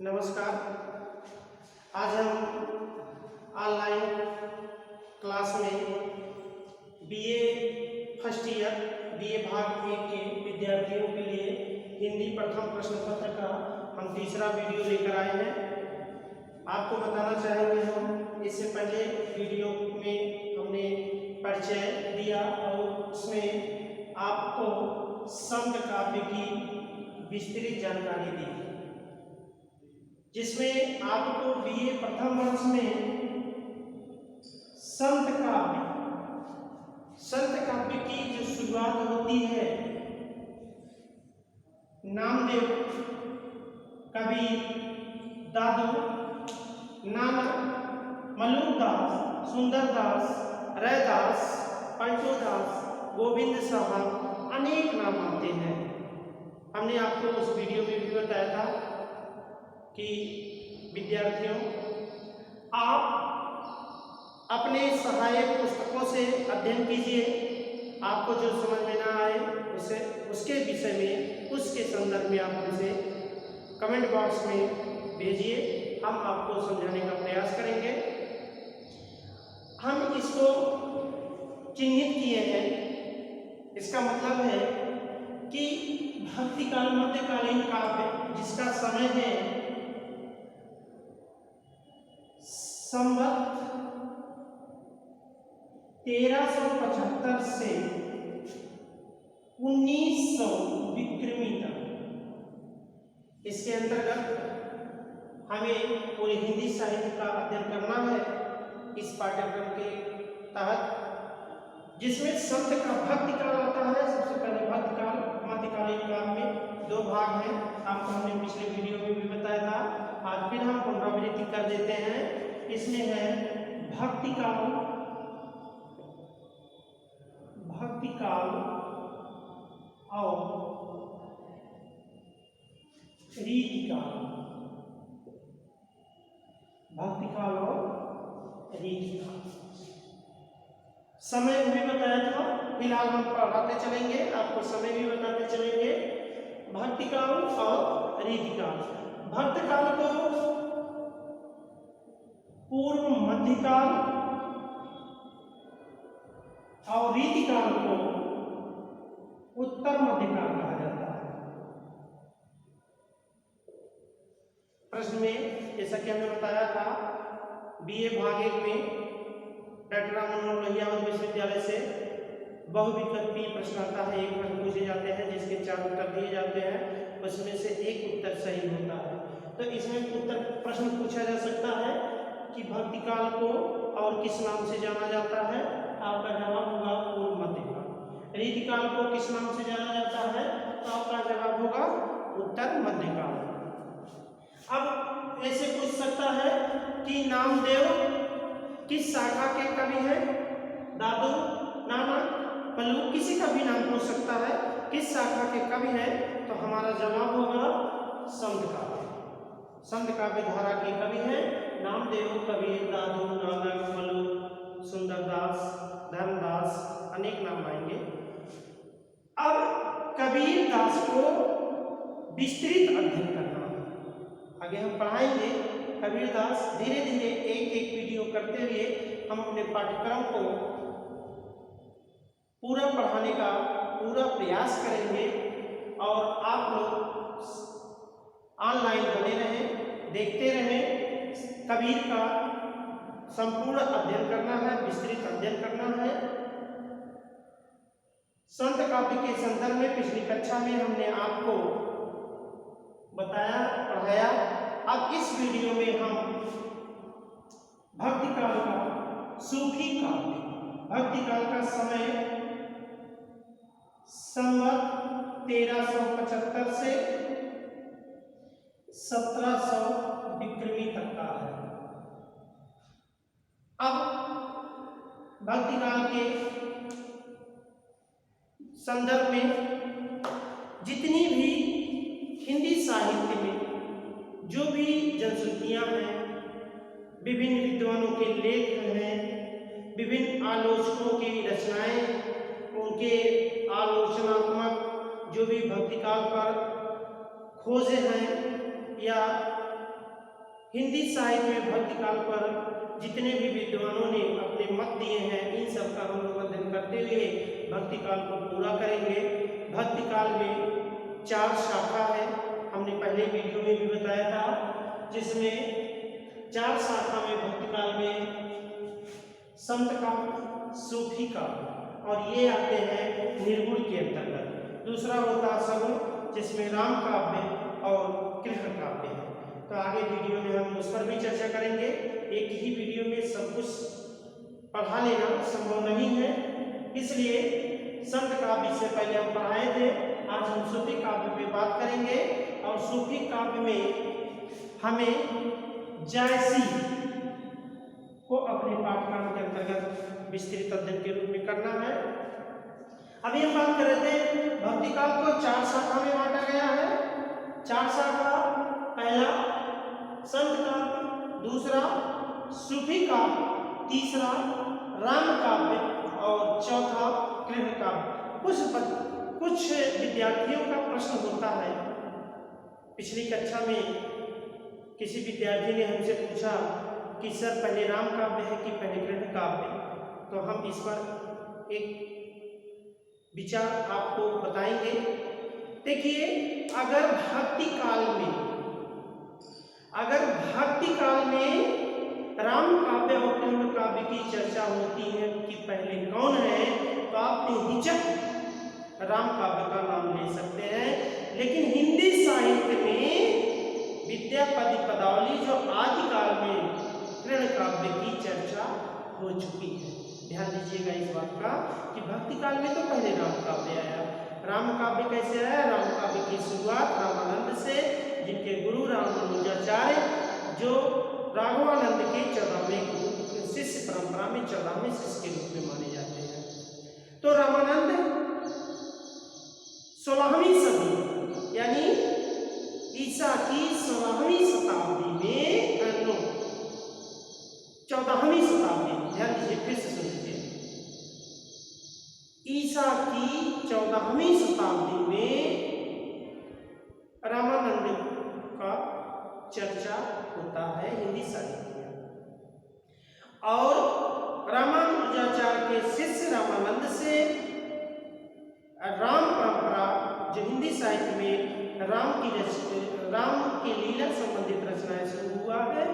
नमस्कार। आज हम ऑनलाइन क्लास में बीए फर्स्ट ईयर बीए भाग 1 के विद्यार्थियों के लिए हिंदी प्रथम प्रश्न पत्र का हम तीसरा वीडियो लेकर आए हैं। आपको बताना चाहेंगे हम इससे पहले वीडियो में हमने परिचय दिया और उसमें आपको संत काव्य की विस्तृत जानकारी दी, जिसमें आपको बीए प्रथम वर्ष में संत काव्य की जो शुरुआत होती है, नामदेव, कबीर, दादू, नानक, मलुकदास, सुंदरदास, रैदास, पंचोदास, गोविंद साहब, अनेक नाम आते हैं। हमने आपको उस वीडियो में भी बताया था कि विद्यार्थियों, आप अपने सहायक पुस्तकों से अध्ययन कीजिए। आपको जो समझ में ना आए उसके विषय में, उसके संदर्भ में आप हमसे कमेंट बॉक्स में भेजिए, हम आपको समझाने का प्रयास करेंगे। हम इसको चिन्हित किए हैं, इसका मतलब है कि भक्तिकाल मध्यकालीन काव्य जिसका समय है संवत 1375 से 1900 विक्रमी तक, इसके अंतर्गत हमें पूरे हिंदी साहित्य का अध्ययन करना है इस पाठ्यक्रम के तहत, जिसमें संत का भक्ति काल आता है। सबसे पहले भक्ति काल मध्यकालीन काल में 2 भाग हैं, आपको हमने पिछले वीडियो में भी बताया था। आज फिर हम पुनरावृत्ति कर देते हैं। इसमें है भक्ति काल और रीति काल। भक्ति काल और रीति काल समय भी बताया था, फिलहाल हम पढ़ाते चलेंगे, आपको समय भी बताते चलेंगे। भक्ति काल और रीति काल। भक्ति काल को पूर्व मध्यकाल और रीति काल को उत्तर मध्यकाल कहा जाता है। प्रश्न में जैसा कि हमने बताया था, बीए भाग 1 में डॉक्टर राम मनोहर लोहिया विश्वविद्यालय से बहुविकल्पीय प्रश्न आता है। 1 प्रश्न पूछे जाते हैं जिसके 4 उत्तर दिए जाते हैं, उसमें से 1 उत्तर सही होता है। तो इसमें उत्तर प्रश्न पूछा जा सकता है कि भक्ति काल को और किस नाम से जाना जाता है। आपका जवाब होगा पूर्व मध्यकाल। रीति काल को किस नाम से जाना जाता है, तो आपका जवाब होगा उत्तर मध्यकाल। अब ऐसे पूछ सकता है कि नामदेव किस शाखा के कवि हैं। दादू, नानक, मल्लू, किसी का भी नाम पूछ सकता है, किस शाखा के कवि हैं, तो हमारा जवाब होगा संत काव्य। संत काव्य धारा के कवि हैं नामदेव, कबीर, दादू, नानक, मल्लू, सुंदरदास, धर्मदास, अनेक नाम आएंगे। अब कबीर दास को विस्तृत अध्ययन करना है, आगे हम पढ़ाएंगे। कबीर दास धीरे धीरे एक वीडियो करते हुए हम अपने पाठ्यक्रम को पूरा पढ़ाने का पूरा प्रयास करेंगे और आप लोग ऑनलाइन बने रहें, देखते रहें। कबीर का संपूर्ण अध्ययन करना है, विस्तृत अध्ययन करना है। संत काव्य के संदर्भ में पिछली कक्षा में हमने आपको बताया, पढ़ाया। अब इस वीडियो में हम भक्ति काल का सूफी काव्य, भक्ति काल का समय संवत 1375 से 1700 विक्रमी तक का है। अब भक्ति काल के संदर्भ में जितनी भी हिंदी साहित्य में जो भी जनश्रुतियां हैं, विभिन्न विद्वानों के लेख हैं, विभिन्न आलोचकों की रचनाएं, उनके आलोचनात्मक जो भी भक्ति काल पर खोजे हैं या हिंदी साहित्य में भक्ति काल पर जितने भी विद्वानों ने अपने मत दिए हैं, इन सब का हम लोग अध्ययन करते हुए भक्ति काल को पूरा करेंगे। भक्ति काल में 4 शाखा है, हमने पहले वीडियो में भी बताया था, जिसमें 4 शाखा में भक्ति काल में संत का, सूफी का, और ये आते हैं निर्गुण के अंतर्गत। दूसरा होता है सगुण, जिसमें राम काव्य और कृष्ण काव्य है। तो आगे वीडियो में हम उस पर भी चर्चा करेंगे। एक ही वीडियो में सब कुछ पढ़ा लेना संभव नहीं है, इसलिए संत काव्य से पहले हम पढ़ाए थे, आज हम सूफी काव्य पे बात करेंगे। और सूफी काव्य में हमें जायसी को अपने पाठ्यक्रम के अंतर्गत विस्तृत अध्ययन के रूप में करना है। अभी हम बात कर रहे थे भक्ति काल को 4 शाखा में बांटा गया है। 4 शाखा, पहला संत काव्य, दूसरा सूफी काव्य, तीसरा राम काव्य और चौथा कृष्ण काव्य। कुछ विद्यार्थियों का प्रश्न होता है, पिछली कक्षा में किसी विद्यार्थी ने हमसे पूछा कि सर पहले राम काव्य है कि पहले कृष्ण काव्य? तो हम इस पर एक विचार आपको बताएंगे। देखिए, अगर भक्ति काल में राम काव्य और कृष्ण काव्य की चर्चा होती है कि पहले कौन है, तो आप बेहिचक राम काव्य का नाम ले सकते हैं। लेकिन हिंदी साहित्य में विद्यापति पदावली जो आदिकाल में कृष्ण काव्य की चर्चा हो चुकी है। ध्यान दीजिएगा इस बात का कि भक्ति काल में तो पहले राम काव्य आया। राम काव्य कैसे आया? राम काव्य की शुरुआत रामानंद से, जिनके गुरु रामानुजाचार्य जो राघवानंद के 14वें शिष्य परंपरा में 14वें शिष्य के रूप में माने जाते हैं। तो रामानंद 16वीं सदी यानी ईसा की 16वीं शताब्दी में, 14वीं शताब्दी, ध्यान दीजिए, फिर से सुन लीजिए, ईसा की 14वीं शताब्दी में रामानंद का चर्चा होता है हिंदी साहित्य में। और रामानुजाचार्य के शिष्य रामानंद से राम परंपरा, जो हिंदी साहित्य में राम की लीला संबंधित रचनाएं शुरू हुआ है,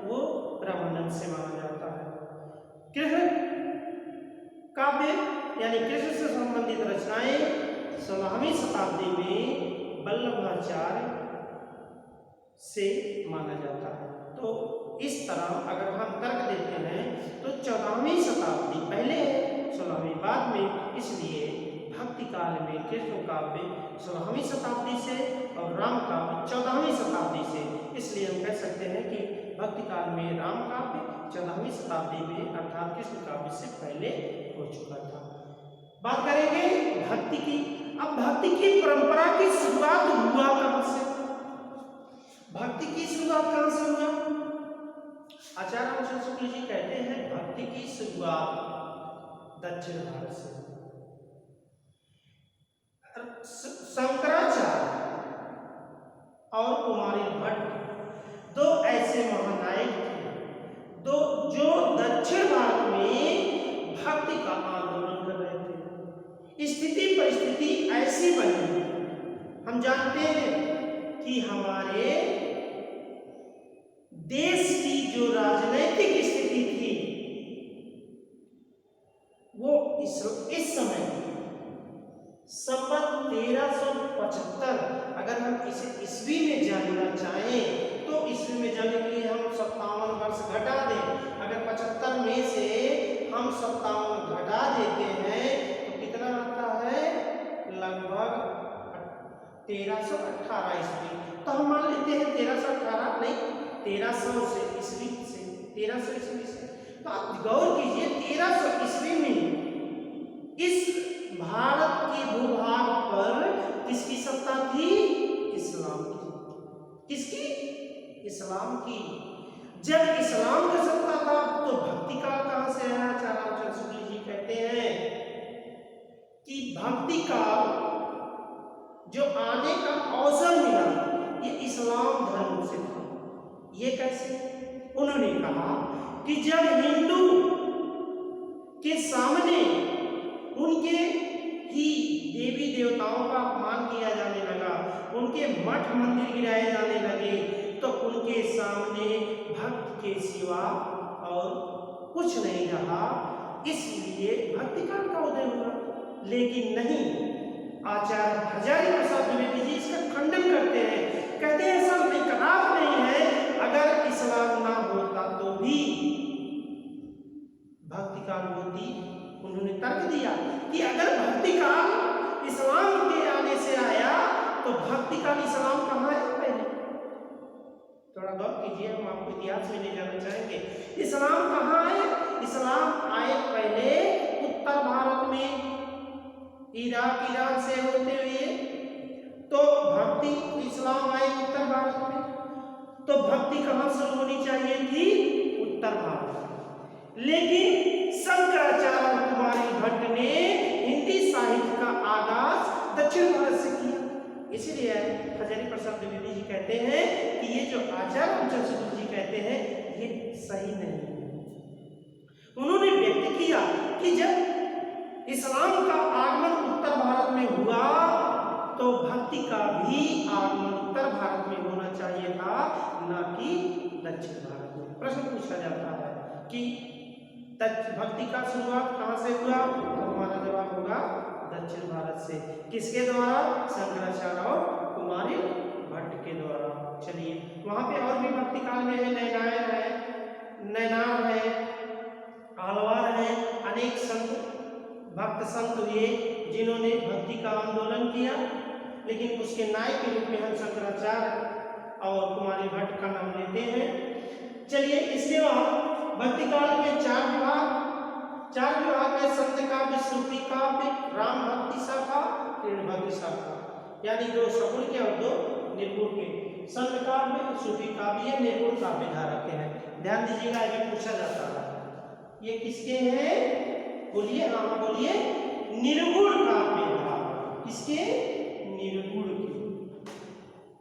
वो रामानंद से माना जाता है। कृष्ण काव्य यानी कृष्ण से संबंधित रचनाएं 16वीं शताब्दी में वल्लभाचार्य से माना जाता है। तो इस तरह अगर हम तर्क देते हैं तो 14वीं शताब्दी पहले है, 16वीं बाद में, इसलिए भक्ति काल में कृष्ण काव्य 16वीं शताब्दी से और राम काव्य 14वीं शताब्दी से। इसलिए हम कह सकते हैं कि भक्ति काल में राम काव्य 14वीं शताब्दी में अर्थात कृष्ण काव्य से पहले हो चुका था। बात करेंगे भक्ति की। अब भक्ति की परंपरा की शुरुआत हुआ कहां से? भक्ति की शुरुआत कहां से हुआ? आचार्य रामचंद्र शुक्ल जी कहते हैं भक्ति की शुरुआत दक्षिण भारत से। शंकराचार्य और कुमारी भट्ट 2 ऐसे महानायक थे जो दक्षिण भारत में भक्ति का आंदोलन कर रहे थे। स्थिति परिस्थिति ऐसी बनी, हम जानते हैं कि हमारे देश की जो राजनीतिक स्थिति थी वो इस समय संवत 1375, अगर हम इसे ईस्वी में जानना चाहें तो ईस्वी में जानने के लिए हम 57 वर्ष घटा दें। अगर 75 में से हम 57 घटा देते हैं तो कितना आता है? लगभग 1318 ईस्वी। तो हम मान लेते हैं 1318 नहीं, 1300 से ईस्वी से, 1300 ईस्वी से। तो आप गौर कीजिए, 1300 ईस्वी में इस भारत के भूभाग पर किसकी सत्ता थी? इस्लाम की। किसकी? इस्लाम की। जब इस्लाम की सत्ता था तो भक्ति काल कहां से आया? आचार्य रामचंद्र शुक्ल जी कहते हैं कि भक्ति काल जो आने का अवसर मिला ये इस्लाम धर्म से था। ये कैसे? उन्होंने कहा कि जब हिंदू के सामने उनके ही देवी देवताओं का अपमान किया जाने लगा, उनके मठ मंदिर गिराए जाने लगे, तो उनके सामने भक्त के सिवा और कुछ नहीं रहा, इसलिए भक्तिकाल का उदय हुआ। लेकिन नहीं, आचार्य हजारी प्रसाद द्विवेदी जी इसका खंडन करते हैं, कहते हैं ऐसा इनकलाब नहीं है, अगर इस्लाम ना होता तो भी भक्तिकाल होती। उन्होंने तर्क दिया कि अगर भक्तिकाल इस्लाम के आने से आया तो भक्तिकाल इस्लाम कहाँ है पहले? थोड़ा गौर कीजिए, हम आपको इतिहास में ले जाना चाहेंगे। इस्लाम कहाँ है? इस्लाम आए पहले उत्तर भारत में, इराक ईरान से होते हुए, तो भक्ति इस्लाम आए उत्तर भारत में, तो भक्ति कहाँ शुरू होनी चाहिए थी? उत्तर भारत। लेकिन शंकराचार्य और कुमारी भट्ट ने हिंदी साहित्य का आगाज दक्षिण भारत से किया। इसीलिए हजारी प्रसाद द्विवेदी जी कहते हैं कि ये जो आचार्य रामचंद्र जी कहते हैं ये सही नहीं है। उन्होंने व्यक्त किया कि जब इस्लाम का आगमन उत्तर भारत में हुआ तो भक्ति का भी आगमन उत्तर भारत में होना चाहिए था, न कि दक्षिण भारत में। प्रश्न पूछा जाता है कि भक्ति का शुरुआत कहाँ से हुआ? तो हमारा जवाब होगा दक्षिण भारत से। किसके द्वारा? शंकराचार्य और कुमारी भट्ट के द्वारा। चलिए, वहां पे और भी भक्ति काल में है, नैनार है, आलवार है, अनेक संत भक्त संत हुए जिन्होंने भक्ति का आंदोलन किया, लेकिन उसके नायक के रूप में हम शंकराचार्य और कुमारी भट्ट का नाम लेते हैं। चलिए, इसके बाद भक्ति काल में चार विभाग में संत काव्य, सूफी काव्य, राम भक्ति शाखा, कृष्ण भक्ति शाखा, यानी दो सगुण के और दो निर्गुण के। संत काव्य, सूफी काव्य, निर्गुण काव्य धारा के हैं। ध्यान दीजिएगा, ये पूछा जाता है ये किसके हैं? बोलिए, हाँ बोलिए। निर्गुण काव्य धारा किसके? निर्गुण के,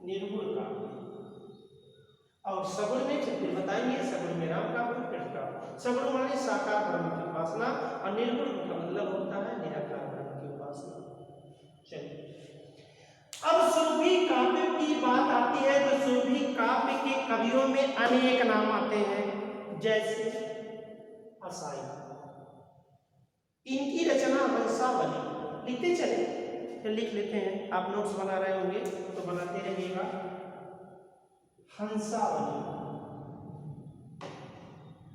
निर्गुण काव्य। और सगुण में चलिए बताएंगे, सगुण में राम काव्य, कृष्ण काव्य। सगुण माने साकार ब्रह्म की उपासना और निर्गुण का मतलब होता है निराकार ब्रह्म की उपासना। चलिए, अब सूफी काव्य की बात आती है तो सूफी काव्य के कवियों में अनेक नाम आते हैं, जैसे असाई। इनकी रचना हंसावली। लिखते चले, फिर लिख लेते हैं, आप नोट्स बना रहे होंगे तो बनाते रहिएगा। हंसावली।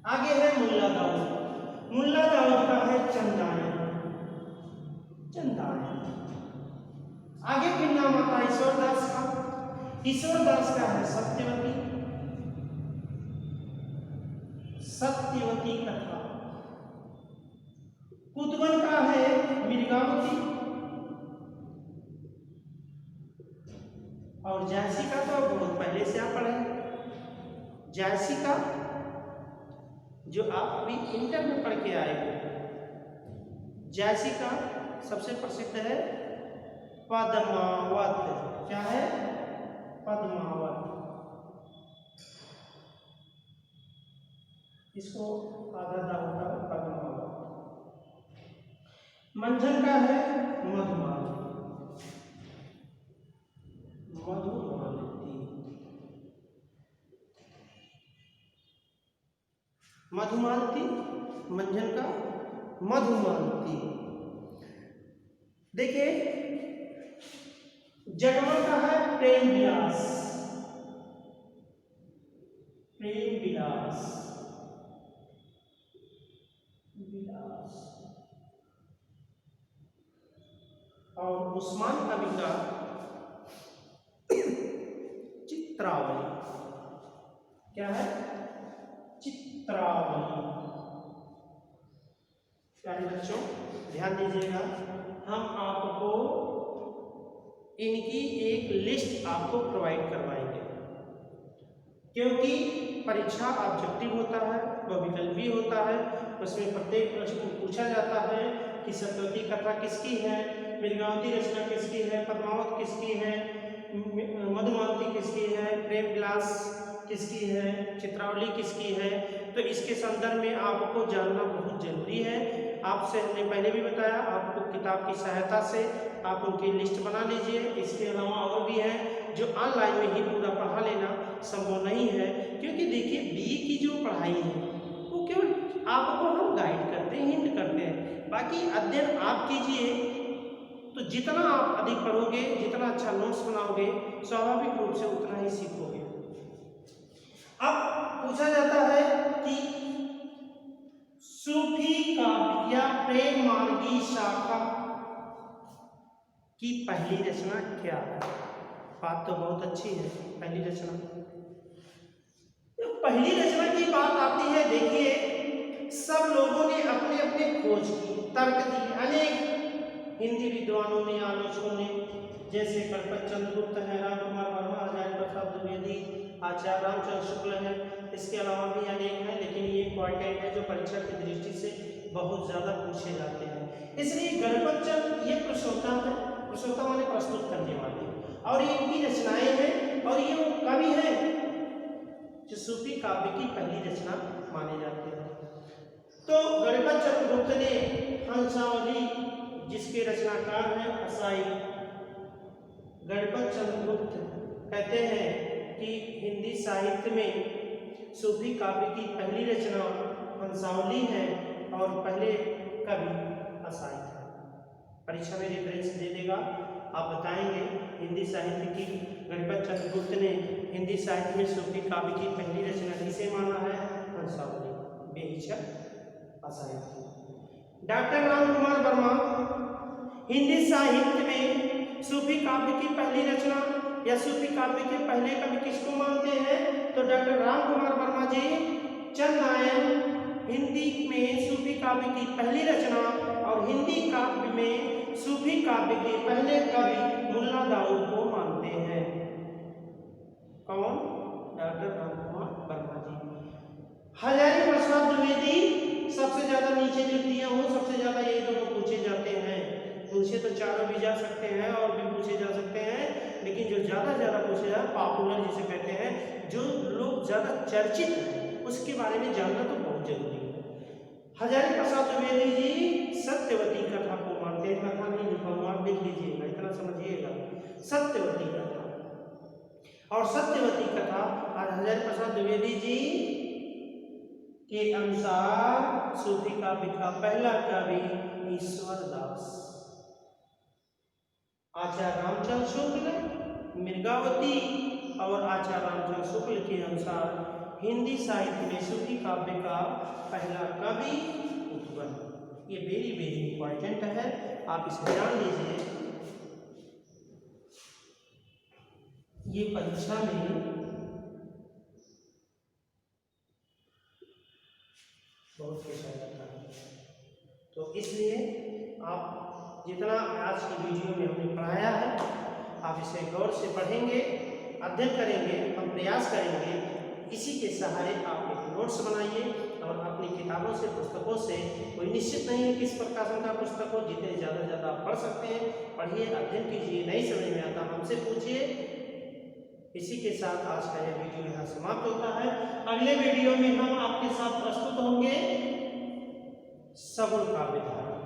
आगे है मुल्ला दाऊद। मुल्ला दाऊद का है चंदायन। आगे फिर नाम आता है ईश्वरदास का। ईश्वरदास का है सत्यवती कथा। कुतुबन का है मृगावती। और जायसी का तो बहुत पहले से आप पढ़े। जायसी का जो आप अभी इंटर में पढ़ के आए हो, जायसी का सबसे प्रसिद्ध है पद्मावत। क्या है? पद्मावत। इसको आधा होता है पद्मावत। मंझन का है मधुमालती। मधुमालती, मंझन का मधुमालती। देखिए, जगमग का है प्रेम विलास। और उस्मान कवि का चित्रावली। क्या है? चित्रावली। प्यारे बच्चों, ध्यान दीजिएगा, हम आपको इनकी एक लिस्ट आपको प्रोवाइड करवाएंगे, क्योंकि परीक्षा ऑब्जेक्टिव होता है, वह विकल्पी होता है। उसमें प्रत्येक प्रश्न पूछा जाता है कि सत्यवती कथा किसकी है, मृगावती रचना किसकी है, पद्मावत किसकी है, मधुमालती किसकी है, प्रेम विलास किसकी है, चित्रावली किसकी है, तो इसके संदर्भ में आपको जानना बहुत जरूरी है। आपसे हमने पहले भी बताया, आपको किताब की सहायता से आप उनकी लिस्ट बना लीजिए। इसके अलावा और भी है जो ऑनलाइन में ही पूरा पढ़ा लेना संभव नहीं है, क्योंकि देखिए बीए की जो पढ़ाई है वो केवल आपको हम गाइड करते हैं, हिंट करते हैं, बाकी अध्ययन आप कीजिए। तो जितना आप अधिक पढ़ोगे, जितना अच्छा नोट्स बनाओगे, स्वाभाविक रूप से उतना ही सीखोगे। अब पूछा जाता है कि सूफी काव्य या प्रेम मार्गी शाखा की पहली रचना क्या है? बात तो बहुत अच्छी है, पहली रचना। तो पहली रचना की बात आती है, देखिए सब लोगों ने अपने अपने खोज की, तर्क दी, अनेक हिंदी विद्वानों ने, आलोचकों ने, जैसे गणपत चंद्र गुप्त है, राम कुमार वर्मा, आचार्य प्रसाद द्विवेदी, आचार्य रामचंद्र शुक्ल है, इसके अलावा भी अनेक हैं, लेकिन ये इंपॉर्टेंट है जो परीक्षा की दृष्टि से बहुत ज्यादा पूछे जाते हैं। इसलिए गणपत चंद्र ये प्रश्नोत्तर है, प्रश्नोत्तर माने प्रस्तुत करने वाले, और ये इनकी रचनाएं हैं, और ये वो कवि हैं जो सूफी काव्य की पहली रचना माने जाते हैं। तो गणपत चंद्र गुप्त ने हंसावली, जिसके रचनाकार हैं असाई, गणपत चंद्र गुप्त कहते हैं कि हिंदी साहित्य में सूफी काव्य की पहली रचना हंसावली है और पहले कवि असाई था। परीक्षा में रेफरेंस दे देगा, आप बताएंगे हिंदी साहित्य की गणपत चंद्र गुप्त ने हिंदी साहित्य में सूफी काव्य की पहली रचना किसे माना है? हंसावली, बेहिचक असाई थी। डॉक्टर राम कुमार वर्मा हिंदी साहित्य में सूफी काव्य की पहली रचना या सूफी काव्य के पहले कवि किसको मानते हैं? तो डॉक्टर राम कुमार वर्मा जी चंद्रायन हिंदी में सूफी काव्य की पहली रचना और हिंदी काव्य में सूफी काव्य के पहले कवि मुल्ला दाऊद को मानते हैं। कौन? डॉक्टर राम कुमार वर्मा जी। हजारी प्रसाद द्विवेदी सबसे ज्यादा नीचे लिख दिया हूँ, सबसे ज्यादा ये दोनों पूछे जाते हैं। पूछे तो चारों भी जा सकते हैं और भी पूछे जा सकते हैं, लेकिन जो ज्यादा पूछे जाए, पॉपुलर जिसे कहते हैं, जो लोग ज्यादा चर्चित हैं, उसके बारे में जानना तो बहुत जरूरी है। हजारी प्रसाद द्विवेदी जी सत्यवती कथा को मानते हैं, कथा नहीं लिखा हुआ, आप लिख लीजिएगा, इतना समझिएगा, सत्यवती कथा। और सत्यवती कथा हजारी प्रसाद द्विवेदी जी के अनुसार सूफी काव्य का पहला कवि ईश्वर दास। आचार्य रामचंद्र शुक्ल, मृगावती और आचार्य रामचंद्र शुक्ल के अनुसार हिंदी साहित्य में सूफी काव्य का पहला कवि उत्पन्न। ये वेरी इंपॉर्टेंट है, आप इसे जान लीजिए। ये परीक्षा में बहुत पूछा जाता है, तो इसलिए आप जितना आज की वीडियो में हमने पढ़ाया है, आप इसे गौर से पढ़ेंगे, अध्ययन करेंगे, हम प्रयास करेंगे। इसी के सहारे आप एक नोट्स बनाइए और अपनी किताबों से, पुस्तकों से, कोई निश्चित नहीं है किस प्रकाशन का पुस्तक हो, जितने ज़्यादा आप पढ़ सकते हैं पढ़िए, अध्ययन कीजिए, नहीं समझ में आता हमसे पूछिए। इसी के साथ आज का यह वीडियो यहाँ समाप्त होता है। अगले वीडियो में हम आपके साथ प्रस्तुत होंगे सगुण काव्य धारा।